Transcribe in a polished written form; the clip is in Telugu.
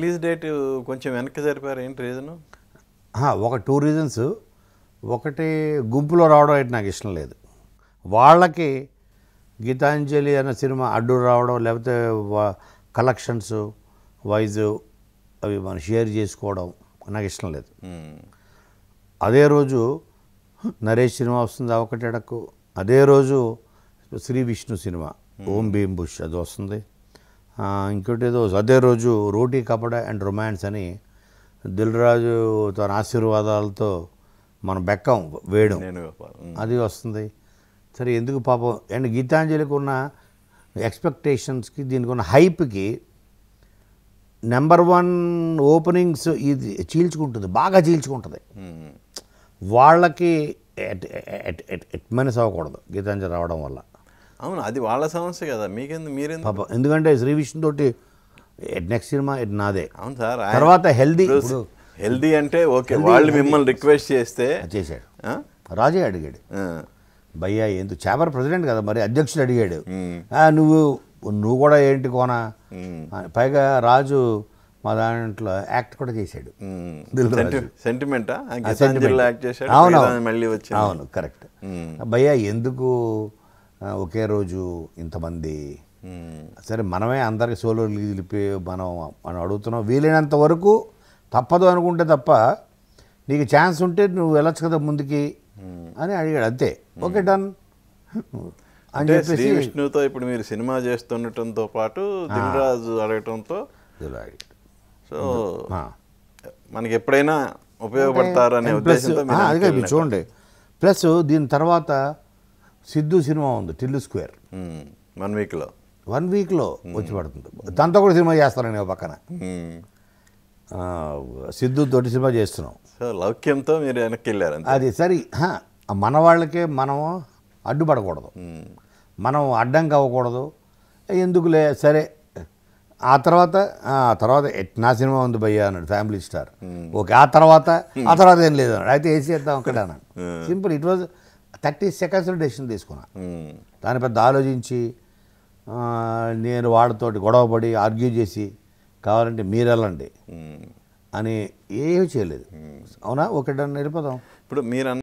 రిలీజ్ డేట్ కొంచెం వెనక్కి జరిపారు. ఏంటి రీజను? ఒక 2 రీజన్స్. ఒకటి, గుంపులో రావడం అయితే నాకు ఇష్టం లేదు. వాళ్ళకి గీతాంజలి అన్న సినిమా అడ్డు రావడం, లేకపోతే కలెక్షన్స్ వైజ్ అవి మనం షేర్ చేసుకోవడం నాకు ఇష్టం లేదు. అదే రోజు నరేష్ సినిమా వస్తుంది ఒకటేడకు, అదే రోజు శ్రీ విష్ణు సినిమా ఓం భీమ్ బుష్ అది వస్తుంది. ఇంకోటి ఏదో అదే రోజు రోటీ కపడా అండ్ రొమాన్స్ అని దిల్ రాజు తన ఆశీర్వాదాలతో మన బెక్కం వేయడం అది వస్తుంది. సరే ఎందుకు పాపం, అండ్ గీతాంజలికి ఉన్న ఎక్స్పెక్టేషన్స్కి దీనికి ఉన్న హైప్కి నెంబర్ 1 ఓపెనింగ్స్ ఇది చీల్చుకుంటుంది, బాగా చీల్చుకుంటుంది. వాళ్ళకి మైనస్ అవ్వకూడదు గీతాంజలి రావడం వల్ల. అవును, అది వాళ్ళ సమస్య కదా, మీరెందుకు పాపం. ఎందుకంటే శ్రీ విష్ణు తోటి నెక్స్ట్ సినిమా నాదే. అవును సార్. తర్వాత హెల్దీ అంటే ఓకే, వాళ్ళు మిమ్మల్ని రిక్వెస్ట్ చేస్తే చేశాడు. రాజే అడిగాడు, భయ్యా ఎందుకు, చాపర్ ప్రెసిడెంట్ కదా మరి, అధ్యక్షుడు అడిగాడు, నువ్వు కూడా ఏంటి కోనా. పైగా రాజు మా దాంట్లో యాక్ట్ కూడా చేశాడు. సెంటిమెంటా? అవును, కరెక్ట్. భయ్యా ఎందుకు ఒకే రోజు ఇంతమంది, సరే మనమే అందరికి సోలో రిలీజ్ మనం అడుగుతున్నాం, వీలైనంత వరకు తప్పదు అనుకుంటే తప్ప నీకు ఛాన్స్ ఉంటే నువ్వు వెళ్ళొచ్చు కదా ముందుకి అని అడిగాడు. అంతే, ఓకే డన్ అని చెప్పేసి. శ్రీ విష్ణుతో ఇప్పుడు మీరు సినిమా చేస్తుండటంతో పాటు దిల్ రాజు అడగటంతో సో మనకి ఎప్పుడైనా ఉపయోగపడతారు అనే ఉద్దేశంతో అది చూడండి. ప్లస్ దీని తర్వాత సిద్ధు సినిమా ఉంది టిల్లు స్క్వేర్, 1 వీక్లో వచ్చి పడుతుంది. దాంతో కూడా సినిమా చేస్తాను నేను పక్కన, సిద్ధు తోటి సినిమా చేస్తున్నాం. సో లౌక్యంతో మీరు వెనక్కి వెళ్ళారు. అది సరే, మన వాళ్ళకే మనం అడ్డుపడకూడదు, మనం అడ్డంకి అవ్వకూడదు. ఎందుకులే సరే. ఆ తర్వాత నా సినిమా ఉంది భయ్యా అన్నాడు, ఫ్యామిలీ స్టార్. ఓకే, ఆ తర్వాత ఏం లేదు అన్నాడు. అయితే వేసేద్దాం అక్కడ అన్నాడు. Simple. It was 30 seconds decision తీసుకున్నా. దాని పెద్ద ఆలోచించి నేను వాళ్ళతోటి గొడవపడి ఆర్గ్యూ చేసి కావాలంటే మీరు వెళ్ళండి అని ఏమీ చేయలేదు. అవునా, ఒకటి వెళ్ళిపోదాం. ఇప్పుడు మీరు